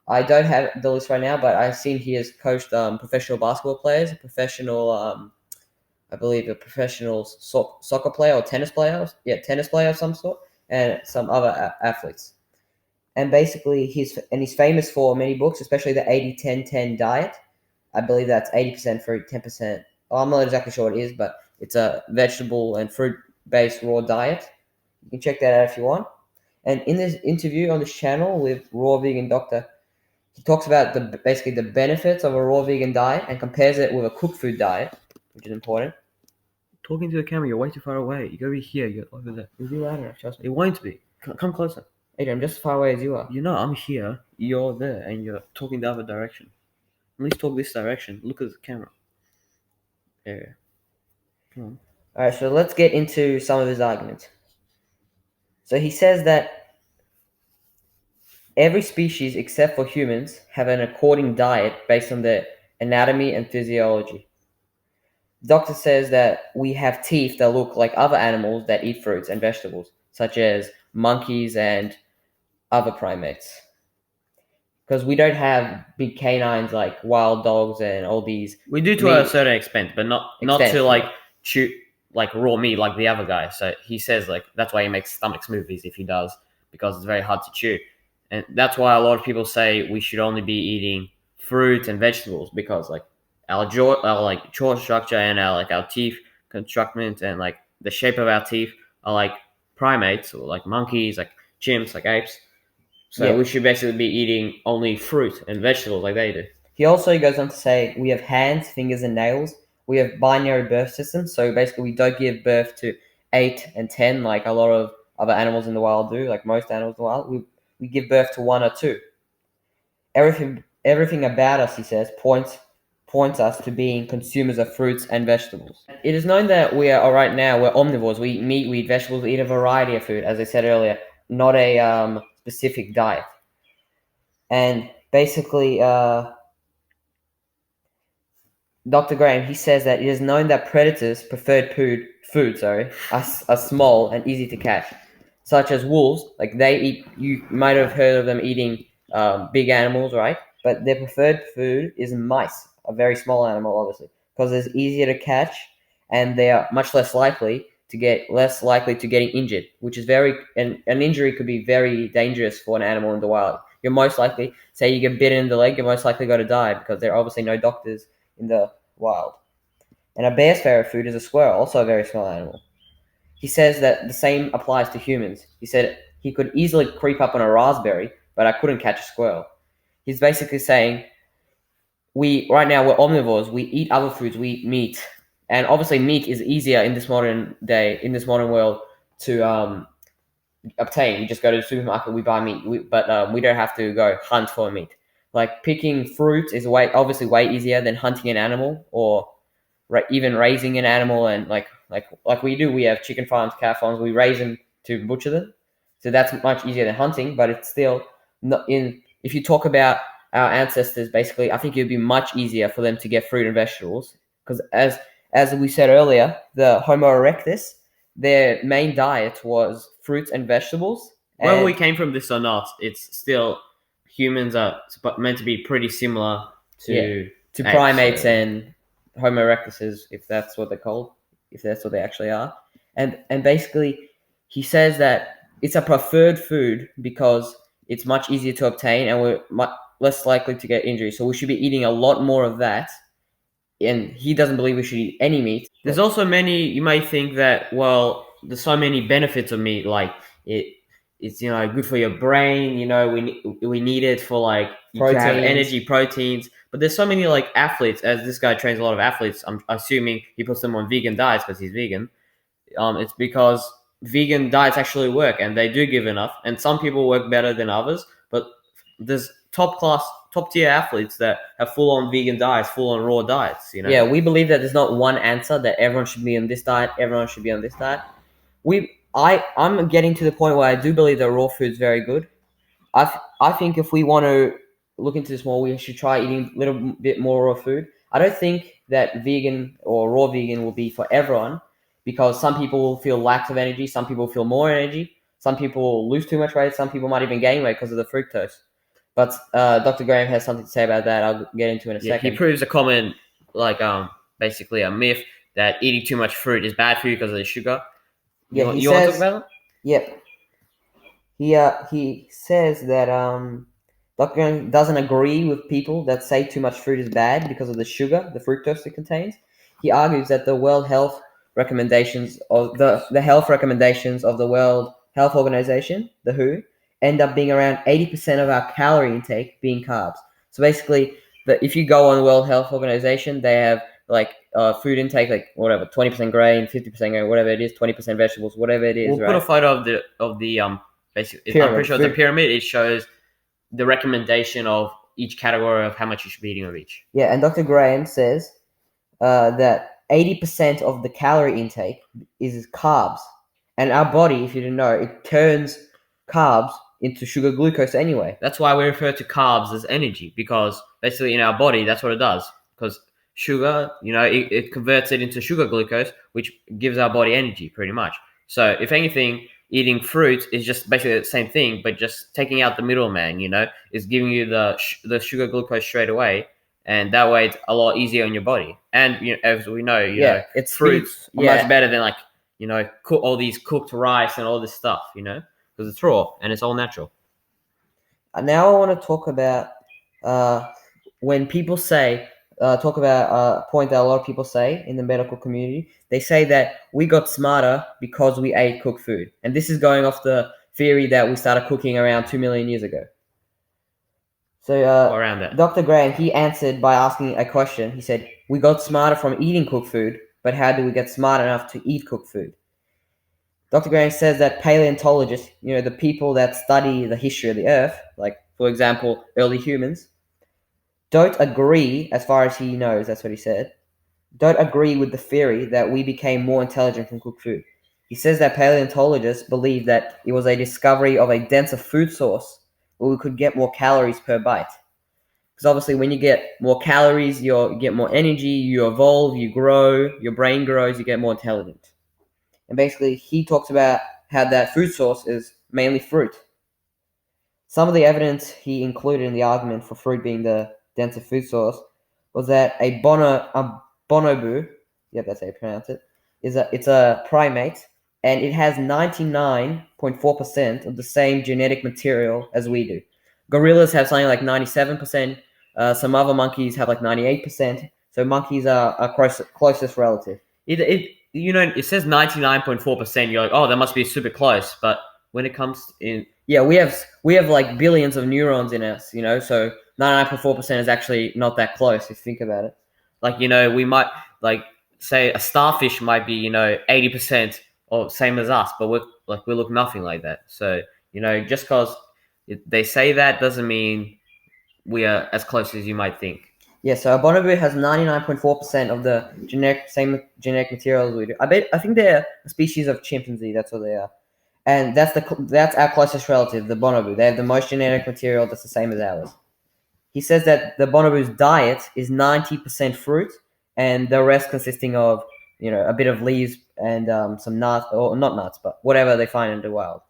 I don't have the list right now, but I've seen he has coached professional basketball players, I believe a professional soccer player or tennis player. Yeah, tennis player of some sort, and some other athletes. And basically, he's famous for many books, especially the 80-10-10 diet. I believe that's 80% fruit, 10%. Well, I'm not exactly sure what it is, but it's a vegetable and fruit-based raw diet. You can check that out if you want. And in this interview on this channel with Raw Vegan Doctor, he talks about basically the benefits of a raw vegan diet and compares it with a cooked food diet, which is important. Talking to the camera, you're way too far away. You gotta be here. You're over there. You'll be louder, trust me. It won't be. Come closer. Adrian, I'm just as far away as you are. I'm here. You're there, and you're talking the other direction. At least talk this direction. Look at the camera. Yeah. Come on. All right, so let's get into some of his arguments. So he says that every species except for humans have an according diet based on their anatomy and physiology. The doctor says that we have teeth that look like other animals that eat fruits and vegetables, such as monkeys and other primates. Because we don't have big canines like wild dogs and all these. We do to meat a certain extent, but not extent, to like yeah. chew like raw meat like the other guy. So he says like that's why he makes stomach smoothies if he does, because it's very hard to chew. And that's why a lot of people say we should only be eating fruit and vegetables, because like our jaw structure and our teeth construction and like the shape of our teeth are like primates or like monkeys, like chimps, like apes. So Yeah. we should basically be eating only fruit and vegetables like they do. He also goes on to say we have hands, fingers, and nails. We have binary birth systems, so basically we don't give birth to 8 and 10 like a lot of other animals in the wild do, like most animals in the wild. We give birth to 1 or 2. Everything about us, he says, points us to being consumers of fruits and vegetables. It is known that right now we're omnivores. We eat meat, we eat vegetables, we eat a variety of food, as I said earlier, not a specific diet. And basically, Dr. Graham, he says that it is known that predators' preferred food are small and easy to catch, such as wolves. Like they eat, you might have heard of them eating big animals, right? But their preferred food is mice, a very small animal, obviously, because it's easier to catch and they are much less likely to getting injured, which is an injury could be very dangerous for an animal in the wild. You're most likely, say you get bitten in the leg, you're most likely going to die because there are obviously no doctors in the wild. And a bear's favorite food is a squirrel, also a very small animal. He says that the same applies to humans. He said he could easily creep up on a raspberry, but I couldn't catch a squirrel. He's basically saying right now we're omnivores, we eat other foods, we eat meat. And obviously meat is easier in this modern world to obtain. We just go to the supermarket, we buy meat, but we don't have to go hunt for meat. Like picking fruit is obviously way easier than hunting an animal or even raising an animal. And like we do, we have chicken farms, cow farms, we raise them to butcher them. So that's much easier than hunting, but it's still not if you talk about our ancestors, basically, I think it would be much easier for them to get fruit and vegetables because as we said earlier, the Homo erectus, their main diet was fruits and vegetables. Whether we came from this or not, it's still humans are meant to be pretty similar to primates and Homo erectuses, if that's what they're called, if that's what they actually are. And basically, he says that it's a preferred food because it's much easier to obtain and we're much less likely to get injuries. So we should be eating a lot more of that. And he doesn't believe we should eat any meat. There's also you may think that, well, there's so many benefits of meat, like it's good for your brain, we need it for like to have energy, proteins. But there's so many like athletes, as this guy trains a lot of athletes, I'm assuming he puts them on vegan diets because he's vegan. It's because vegan diets actually work and they do give enough, and some people work better than others, but there's top tier athletes that have full on vegan diets, full on raw diets. Yeah, we believe that there's not one answer that everyone should be on this diet, everyone should be on this diet. I'm getting to the point where I do believe that raw food is very good. I think if we want to look into this more, we should try eating a little bit more raw food. I don't think that vegan or raw vegan will be for everyone because some people will feel lack of energy, some people feel more energy, some people will lose too much weight, some people might even gain weight because of the fructose. But Dr. Graham has something to say about that. I'll get into in a second. He proves a common, basically a myth that eating too much fruit is bad for you because of the sugar. Yeah, you want to talk about it? Yep. He says that Dr. Graham doesn't agree with people that say too much fruit is bad because of the sugar, the fructose it contains. He argues that the World Health recommendations of the health recommendations of the World Health Organization, the WHO, end up being around 80% of our calorie intake being carbs. So basically, if you go on the World Health Organization, they have food intake, 20% grain, 50% grain, whatever it is, 20% vegetables, whatever it is. We'll put a photo of the basically. Pyramid. I'm pretty sure it's a pyramid. It shows the recommendation of each category of how much you should be eating of each. Yeah, and Dr. Graham says that 80% of the calorie intake is carbs, and our body, if you didn't know, it turns carbs into sugar glucose anyway. That's why we refer to carbs as energy, because basically in our body, that's what it does. Because sugar, it converts it into sugar glucose, which gives our body energy pretty much. So if anything, eating fruit is just basically the same thing, but just taking out the middleman, is giving you the sugar glucose straight away. And that way it's a lot easier on your body. And, as we know, it's fruits are much better than all these cooked rice and all this stuff, because it's raw and it's all natural. Now I want to talk about when people say, talk about a point that a lot of people say in the medical community. They say that we got smarter because we ate cooked food. And this is going off the theory that we started cooking around 2 million years ago. So Around that. Dr. Graham, he answered by asking a question. He said, we got smarter from eating cooked food, but how do we get smart enough to eat cooked food? Dr. Graham says that paleontologists, the people that study the history of the earth, like, for example, early humans, don't agree, as far as he knows, that's what he said, don't agree with the theory that we became more intelligent from cooked food. He says that paleontologists believe that it was a discovery of a denser food source where we could get more calories per bite. Because obviously when you get more calories, you get more energy, you evolve, you grow, your brain grows, you get more intelligent. And basically he talks about how that food source is mainly fruit. Some of the evidence he included in the argument for fruit being the denser food source was that a bonobo, that's how you pronounce it, it's a primate, and it has 99.4% of the same genetic material as we do. Gorillas have something like 97%. Some other monkeys have like 98%. So monkeys are our closest relative. It says 99.4%. You're like, oh, that must be super close. But when it comes in, we have like billions of neurons in us. So 99.4% is actually not that close if you think about it. Like, we might say a starfish might be 80% or same as us, but we look nothing like that. So just because they say that doesn't mean we are as close as you might think. Yeah, so a bonobo has 99.4% of the same genetic material as we do. I think they're a species of chimpanzee. That's what they are, and that's our closest relative, the bonobo. They have the most genetic material that's the same as ours. He says that the bonobo's diet is 90% fruit, and the rest consisting of a bit of leaves and some nuts, or not nuts, but whatever they find in the wild.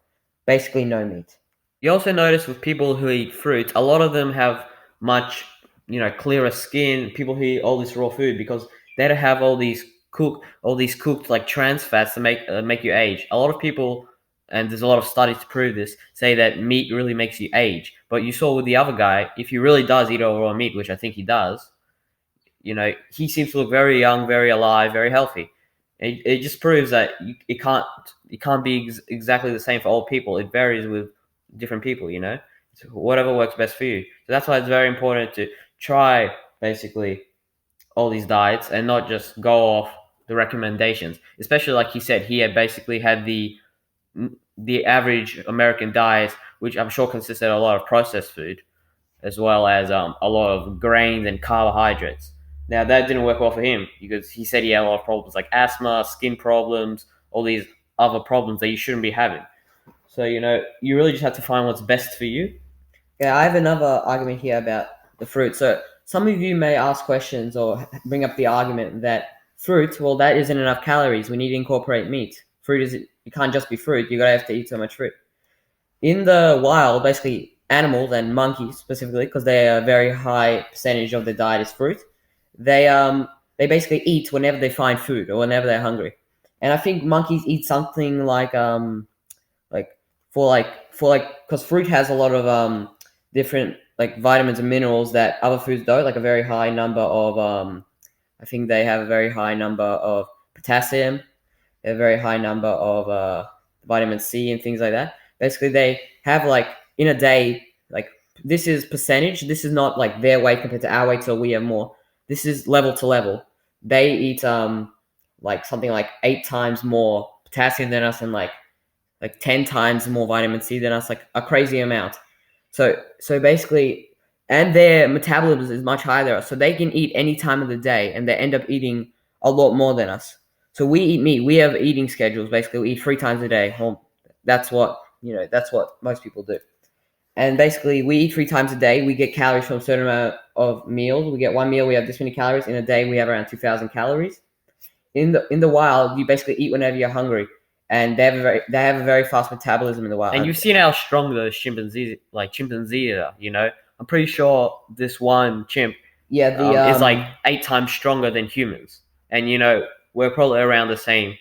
Basically, no meat. You also notice with people who eat fruit, a lot of them have much clearer skin. People who eat all this raw food because they don't have all these cooked like trans fats to make you age. A lot of people, and there's a lot of studies to prove this, say that meat really makes you age. But you saw with the other guy, if he really does eat all raw meat, which I think he does, he seems to look very young, very alive, very healthy. It just proves that it can't be exactly the same for all people. It varies with different people, So whatever works best for you. So that's why it's very important to try basically all these diets and not just go off the recommendations. Especially like he said, he had basically had the average American diet, which I'm sure consisted of a lot of processed food, as well as a lot of grains and carbohydrates. Now, that didn't work well for him because he said he had a lot of problems like asthma, skin problems, all these other problems that you shouldn't be having. So, you really just have to find what's best for you. Yeah, I have another argument here about the fruit. So some of you may ask questions or bring up the argument that fruit, that isn't enough calories. We need to incorporate meat. It can't just be fruit. You gotta have to eat so much fruit. In the wild, basically animals and monkeys specifically, because they are a very high percentage of their diet is fruit. They basically eat whenever they find food or whenever they're hungry. And I think monkeys eat something like because fruit has a lot of different like vitamins and minerals that other foods don't, like a very high number of I think they have a very high number of potassium, a very high number of vitamin C and things like that. Basically they have like in a day, like this is percentage, this is not like their weight compared to our weight, so we have more. This is level to level. They eat like something like 8 times more potassium than us and like 10 times more vitamin C than us, like a crazy amount. So basically, and their metabolism is much higher than us, so they can eat any time of the day and they end up eating a lot more than us. So we eat meat. We have eating schedules. Basically, we eat 3 times a day. Well, that's what most people do. And basically, we eat 3 times a day. We get calories from a certain amount of meals. We get one meal, we have this many calories. In a day, we have around 2,000 calories. In the wild, you basically eat whenever you're hungry, and they have a very fast metabolism in the wild. And you've seen how strong the chimpanzees are. I'm pretty sure this one chimp is like 8 times stronger than humans, and we're probably around the same.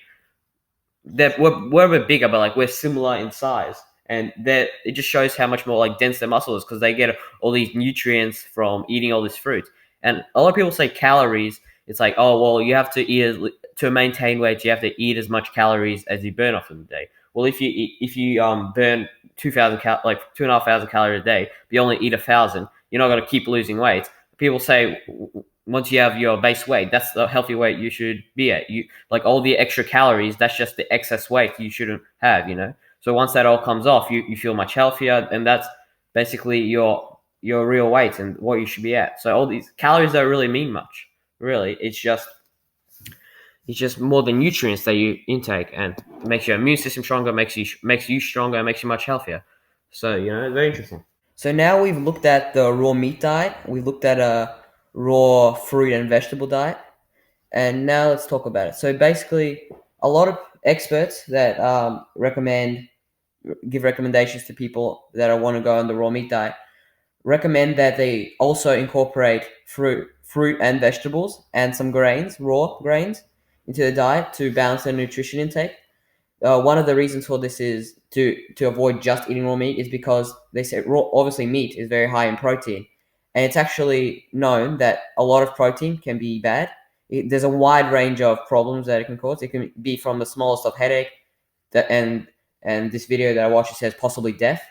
We're a bit bigger, but like we're similar in size, and that it just shows how much more like dense their muscle is because they get all these nutrients from eating all this fruit. And a lot of people say calories. It's like, oh well, you have to eat to maintain weight. You have to eat as much calories as you burn off in the day. Well, if you burn 2,500 calories a day, but you only eat 1,000, you're not going to keep losing weight. People say once you have your base weight, that's the healthy weight you should be at. You like all the extra calories, that's just the excess weight you shouldn't have. So once that all comes off, you feel much healthier, and that's basically your real weight and what you should be at. So all these calories don't really mean much. Really, it's just more the nutrients that you intake, and it makes your immune system stronger, makes you stronger, and makes you much healthier. So it's very interesting. So now we've looked at the raw meat diet. We've looked at a raw fruit and vegetable diet, and now let's talk about it. So basically, a lot of experts that give recommendations to people that want to go on the raw meat diet recommend that they also incorporate fruit and vegetables and some raw grains into the diet to balance their nutrition intake. One of the reasons for this is to avoid just eating raw meat is because they say obviously meat is very high in protein, and it's actually known that a lot of protein can be bad. There's a wide range of problems that it can cause. It can be from the smallest of headache, and this video that I watched, it says possibly death.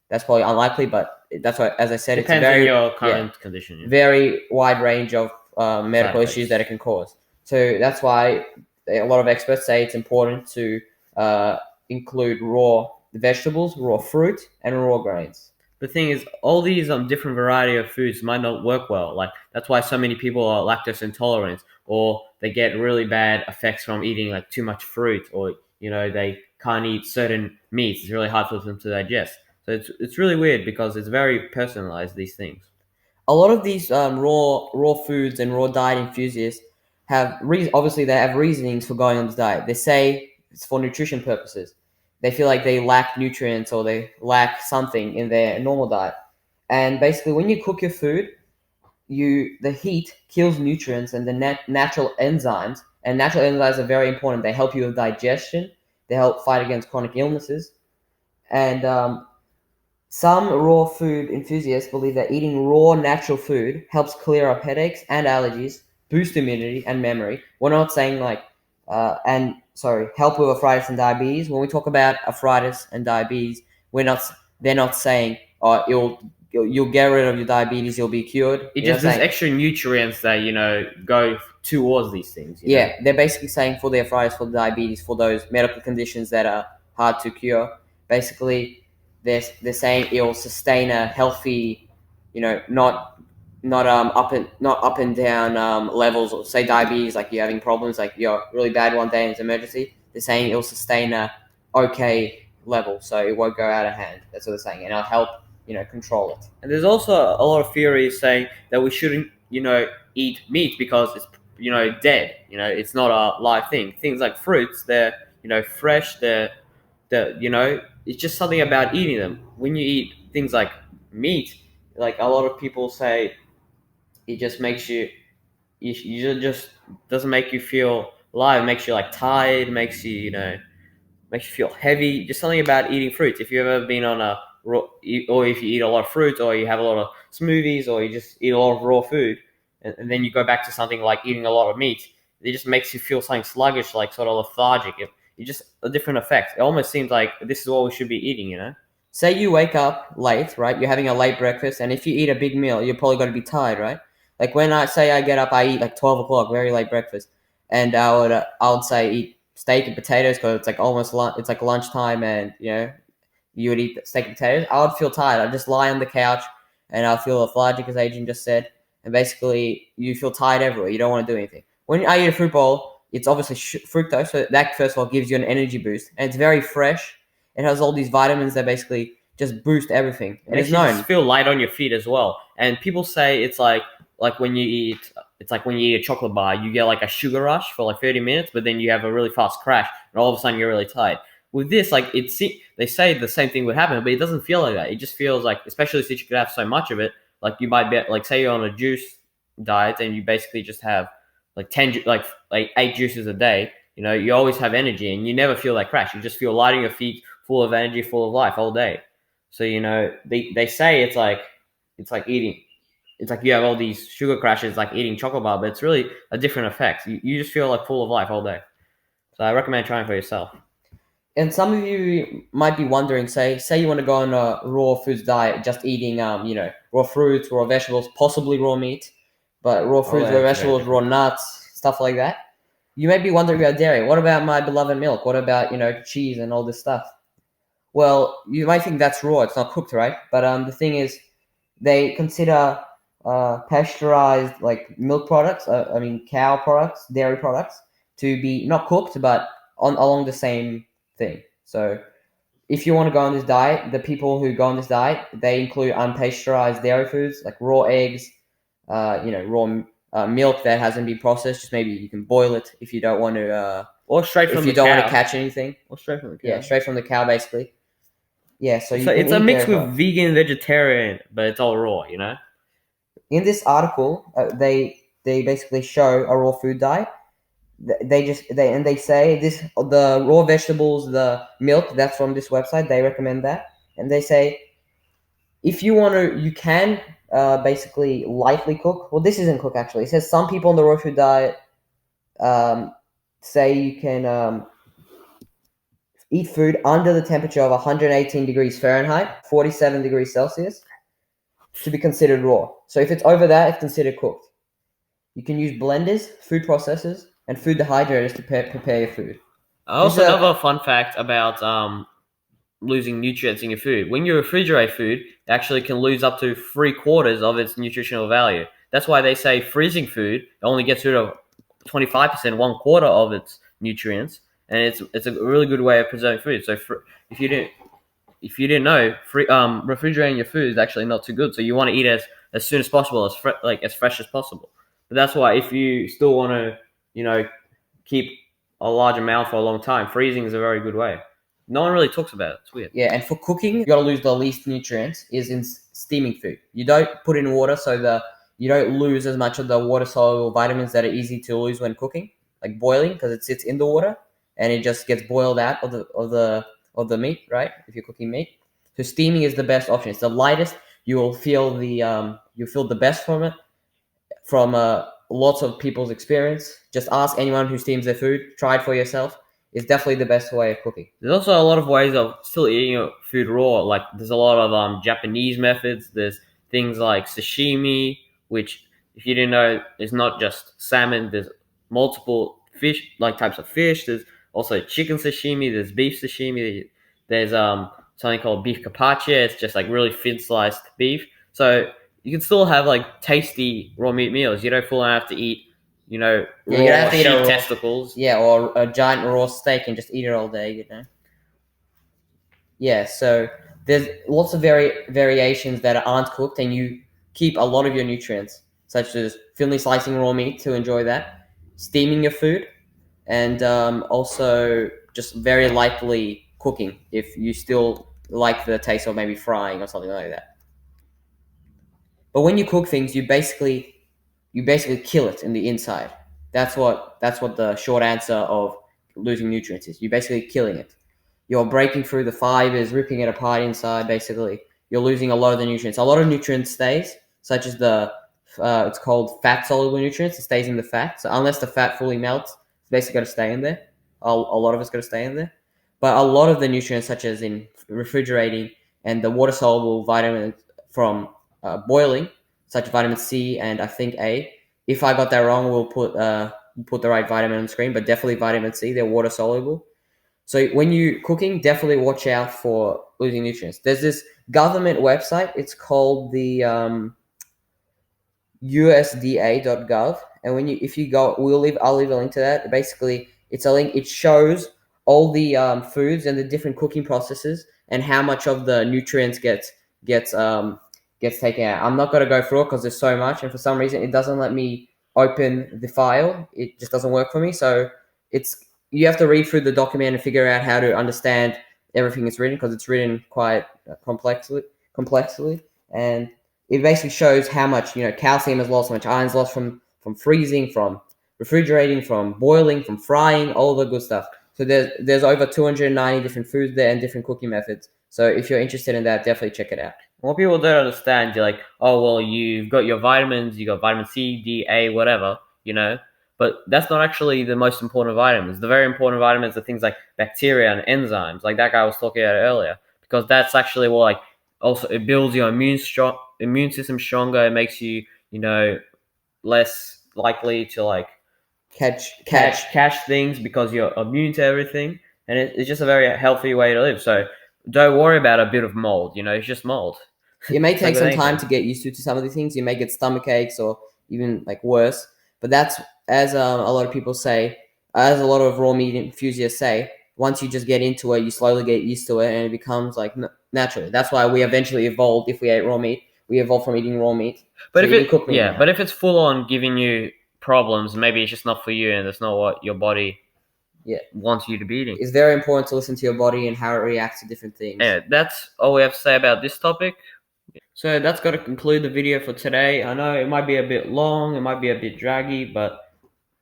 That's probably unlikely, but that's why, as I said, Depends it's very on your current condition. Yeah. Very wide range of medical Side issues effects. that it can cause. So that's why a lot of experts say it's important to include raw vegetables, raw fruit, and raw grains. The thing is, all these different variety of foods might not work well. Like that's why so many people are lactose intolerant, or they get really bad effects from eating like too much fruit, or they can't eat certain meats. It's really hard for them to digest. So it's really weird because it's very personalized, these things. A lot of these raw foods and raw diet enthusiasts have obviously they have reasonings for going on this diet. They say it's for nutrition purposes. They feel like they lack nutrients or they lack something in their normal diet. And basically, when you cook your food, the heat kills nutrients and the natural enzymes. And natural enzymes are very important. They help you with digestion. They help fight against chronic illnesses. And some raw food enthusiasts believe that eating raw natural food helps clear up headaches and allergies, boost immunity and memory. We're not saying help with arthritis and diabetes. When we talk about arthritis and diabetes, they're not saying, you'll get rid of your diabetes, you'll be cured. There's extra nutrients that go towards these things. They're basically saying for the arthritis, for the diabetes, for those medical conditions that are hard to cure. Basically, they're saying it will sustain a healthy, not up and down levels. Or say diabetes, like you're having problems, like you're really bad one day and it's an emergency. They're saying it will sustain a okay level, so it won't go out of hand. That's what they're saying, and it'll help control it. And there's also a lot of theories saying that we shouldn't eat meat because it's dead. It's not a live thing. Things like fruits, they're fresh. They're it's just something about eating them. When you eat things like meat, like a lot of people say, it just makes you just doesn't make you feel alive. It makes you like tired. Makes you makes you feel heavy. Just something about eating fruits. If you've ever been on a raw, or if you eat a lot of fruit, or you have a lot of smoothies, or you just eat a lot of raw food, and then you go back to something like eating a lot of meat, it just makes you feel something sluggish, like sort of lethargic. It's just a different effect. It almost seems like this is what we should be eating, Say you wake up late, right? You're having a late breakfast, and if you eat a big meal, you're probably going to be tired, right? Like when I get up, I eat like 12 o'clock, very late breakfast, and I would say eat steak and potatoes because it's like almost it's like lunchtime, and you would eat steak and potatoes. I would feel tired. I'd just lie on the couch, and I'll feel lethargic, as Adrian just said, and basically you feel tired everywhere. You don't want to do anything. When I eat a fruit bowl, it's obviously fructose, so that first of all gives you an energy boost, and it's very fresh. It has all these vitamins that basically just boost everything. And Makes it's you known. just feel light on your feet as well. And people say it's like when you eat a chocolate bar, you get like a sugar rush for like 30 minutes, but then you have a really fast crash, and all of a sudden you're really tired. With this, like they say the same thing would happen, but it doesn't feel like that. It just feels like, especially since you could have so much of it, like you might be like, say you're on a juice diet and you basically just have like 8 juices a day. You know, you always have energy and you never feel that crash. You just feel light on your feet, full of energy, full of life all day. So, you know, they say it's like eating. It's like you have all these sugar crashes like eating chocolate bar, but it's really a different effect. You just feel like full of life all day. So I recommend trying for yourself. And some of you might be wondering, say you want to go on a raw foods diet, just eating, raw fruits, raw vegetables, possibly raw meat, but raw fruits, raw vegetables, raw nuts, stuff like that. You may be wondering about dairy. What about my beloved milk? What about, cheese and all this stuff? Well, you might think that's raw. It's not cooked, right? But the thing is, they consider pasteurized like milk products, cow products, dairy products, to be not cooked, but along the same thing. So if you want to go on this diet, the people who go on this diet, they include unpasteurized dairy foods like raw eggs, raw milk that hasn't been processed. Just maybe you can boil it if you don't want to, or straight from if the you don't want to cow. catch anything. Or straight from the cow. Yeah, straight from the cow, basically. Yeah, so It's a mix with vegan, vegetarian, but it's all raw, you know. In this article, they basically show a raw food diet. They say the raw vegetables, the milk that's from this website, they recommend that, and they say if you want to, you can basically lightly cook. Well, this isn't cook actually. It says some people on the raw food diet say you can eat food under the temperature of 118 degrees Fahrenheit, 47 degrees Celsius, to be considered raw. So if it's over that, it's considered cooked. You can use blenders, food processors, and food dehydrators to prepare your food. Also, another fun fact about losing nutrients in your food. When you refrigerate food, it actually can lose up to 3/4 of its nutritional value. That's why they say freezing food only gets rid of 25%, 1/4 of its nutrients, and it's a really good way of preserving food. So if you didn't know, refrigerating your food is actually not too good. So you want to eat it as soon as possible, as fresh as possible. But that's why if you still want to, keep a large amount for a long time, freezing is a very good way. No one really talks about it. It's weird. Yeah, and for cooking, you got to lose the least nutrients is in steaming food. You don't put in water, so you don't lose as much of the water soluble vitamins that are easy to lose when cooking, like boiling, because it sits in the water and it just gets boiled out of the meat, right? If you're cooking meat, so steaming is the best option. It's the lightest. You will feel the best from it. From lots of people's experience, just ask anyone who steams their food. Try it for yourself. It's definitely the best way of cooking. There's also a lot of ways of still eating your food raw. Like there's a lot of Japanese methods. There's things like sashimi, which if you didn't know, is not just salmon. There's multiple types of fish. There's also chicken sashimi. There's beef sashimi. There's something called beef carpaccio. It's just like really thin sliced beef. So you can still have like tasty raw meat meals. You don't fully have to eat, raw sheep testicles. Yeah, or a giant raw steak and just eat it all day, Yeah, so there's lots of variations that aren't cooked, and you keep a lot of your nutrients, such as thinly slicing raw meat to enjoy that, steaming your food, and also just very lightly cooking if you still like the taste of maybe frying or something like that. But when you cook things, you basically kill it in the inside. That's what the short answer of losing nutrients is. You're basically killing it. You're breaking through the fibers, ripping it apart inside. Basically, you're losing a lot of the nutrients. A lot of nutrients stays, such as it's called fat soluble nutrients. It stays in the fat. So unless the fat fully melts, it's basically got to stay in there. A lot of it's got to stay in there. But a lot of the nutrients, such as in refrigerating and the water soluble vitamins from boiling, such as vitamin C and I think A. If I got that wrong, we'll put the right vitamin on the screen, but definitely vitamin C. They're water soluble. So when you're cooking, definitely watch out for losing nutrients. There's this government website. It's called the USDA.gov, and if you go, I'll leave a link to that. Basically, it's a link. It shows all the foods and the different cooking processes and how much of the nutrients gets taken out. I'm not gonna go through it because there's so much, and for some reason it doesn't let me open the file. It just doesn't work for me. So you have to read through the document and figure out how to understand everything it's written because it's written quite complexly, and it basically shows how much calcium is lost, how much iron is lost from freezing, from refrigerating, from boiling, from frying, all the good stuff. So there's over 290 different foods there and different cooking methods. So if you're interested in that, definitely check it out. What people don't understand, they're like, oh, well, you've got your vitamins, you got vitamin C, D, A, whatever, but that's not actually the most important vitamins. The very important vitamins are things like bacteria and enzymes, like that guy was talking about earlier, because that's actually what, also it builds your immune system stronger. It makes you, less likely to catch things because you're immune to everything, and it's just a very healthy way to live. So don't worry about a bit of mold. It's just mold. It may take some time to get used to some of these things. You may get stomach aches or even worse, but that's as a lot of people say, as a lot of raw meat enthusiasts say. Once you just get into it, you slowly get used to it, and it becomes natural. That's why we eventually evolved. If we ate raw meat, we evolved from eating raw meat. But if it's full on giving you problems, maybe it's just not for you, and it's not what your body wants you to be eating. It's very important to listen to your body and how it reacts to different things. Yeah, that's all we have to say about this topic. So that's got to conclude the video for today. I know it might be a bit long, it might be a bit draggy, but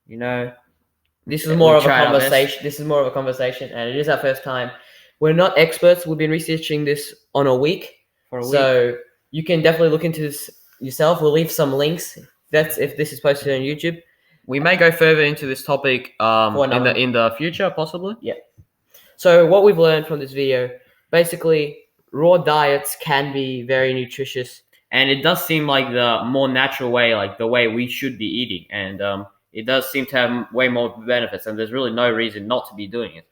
this is more of a conversation. This is more of a conversation, and it is our first time. We're not experts. We've been researching this on a week. So you can definitely look into this yourself. We'll leave some links. That's if this is posted on YouTube. We may go further into this topic in the future, possibly. Yeah. So what we've learned from this video, basically, raw diets can be very nutritious, and it does seem like the more natural way, like the way we should be eating, and it does seem to have way more benefits, and there's really no reason not to be doing it.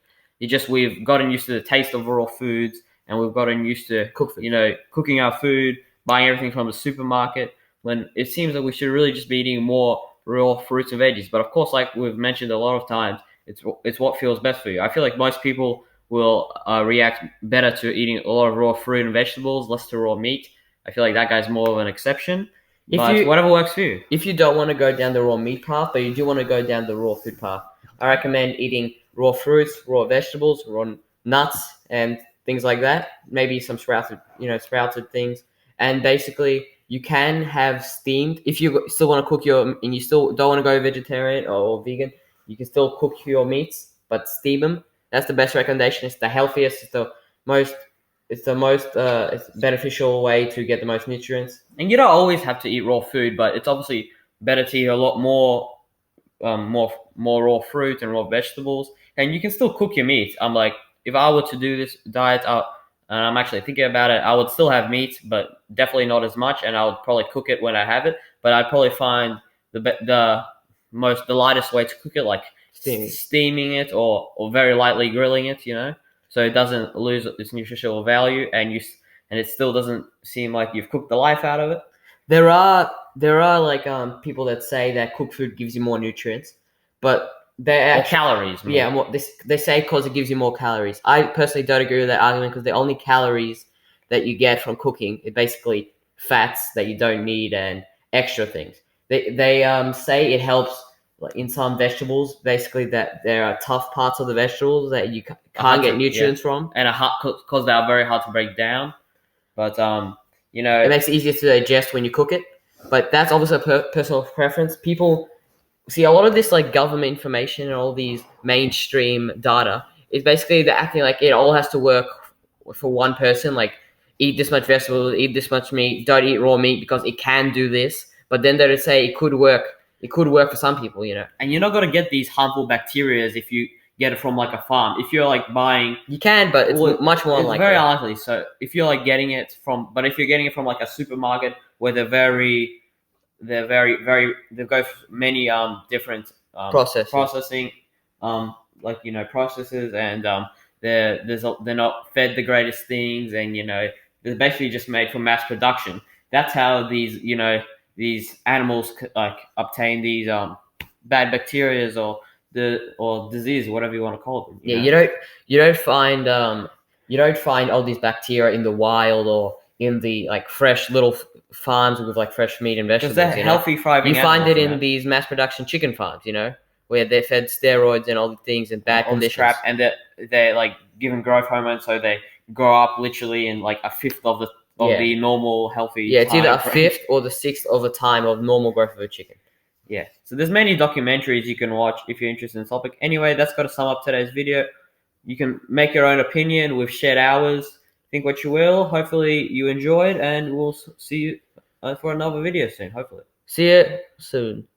We've gotten used to the taste of raw foods, and we've gotten used to cooking our food, buying everything from the supermarket, when it seems that we should really just be eating more raw fruits and veggies. But of course, like we've mentioned a lot of times, it's what feels best for you. I feel like most people will react better to eating a lot of raw fruit and vegetables, less to raw meat. I feel like that guy's more of an exception. But whatever works for you. If you don't want to go down the raw meat path, but you do want to go down the raw food path, I recommend eating raw fruits, raw vegetables, raw nuts, and things like that. Maybe some sprouted things. And basically, you can have steamed. If you still want to cook and you still don't want to go vegetarian or vegan, you can still cook your meats, but steam them. That's the best recommendation. It's the healthiest. It's the most beneficial way to get the most nutrients. And you don't always have to eat raw food, but it's obviously better to eat a lot more raw fruit and raw vegetables. And you can still cook your meat. If I were to do this diet, and I'm actually thinking about it, I would still have meat, but definitely not as much. And I would probably cook it when I have it. But I'd probably find the lightest way to cook it, like steaming it or very lightly grilling it, so it doesn't lose its nutritional value, and it still doesn't seem like you've cooked the life out of it. There are people that say that cooked food gives you more nutrients, but or calories. More. Yeah, they say because it gives you more calories. I personally don't agree with that argument because the only calories that you get from cooking is basically fats that you don't need and extra things. They say it helps. In some vegetables, basically that there are tough parts of the vegetables that you can't get nutrients from, and because they are very hard to break down. But it makes it easier to digest when you cook it. But that's obviously a personal preference. People see a lot of this government information and all these mainstream data is basically they're acting like it all has to work for one person. Like eat this much vegetables, eat this much meat, don't eat raw meat because it can do this. But then they would say it could work. It could work for some people, And you're not going to get these harmful bacteria if you get it from a farm. If you're buying... You can, but it's much more unlikely. It's very unlikely. So if you're getting it from... But if you're getting it from a supermarket where they've got many different processing, processes, and they're not fed the greatest things, and, they're basically just made for mass production. That's how these animals obtain these bad bacteria or or disease, whatever you want to call them. Yeah, know? you don't find all these bacteria in the wild or in the like fresh little farms with like fresh meat and Because vegetables. they're healthy, thriving. You find it animals, in these mass production chicken farms, where they're fed steroids and all the things and bad all this conditions. crap, and they're like given growth hormones, so they grow up literally in like a fifth of the normal healthy. Yeah, it's either a time. fifth or the sixth of the time of normal growth of a chicken. Yeah, so there's many documentaries you can watch if you're interested in the topic. Anyway, that's got to sum up today's video. You can make your own opinion. We've shared ours. Think what you will. Hopefully you enjoyed, and we'll see you for another video soon. Hopefully. See you soon.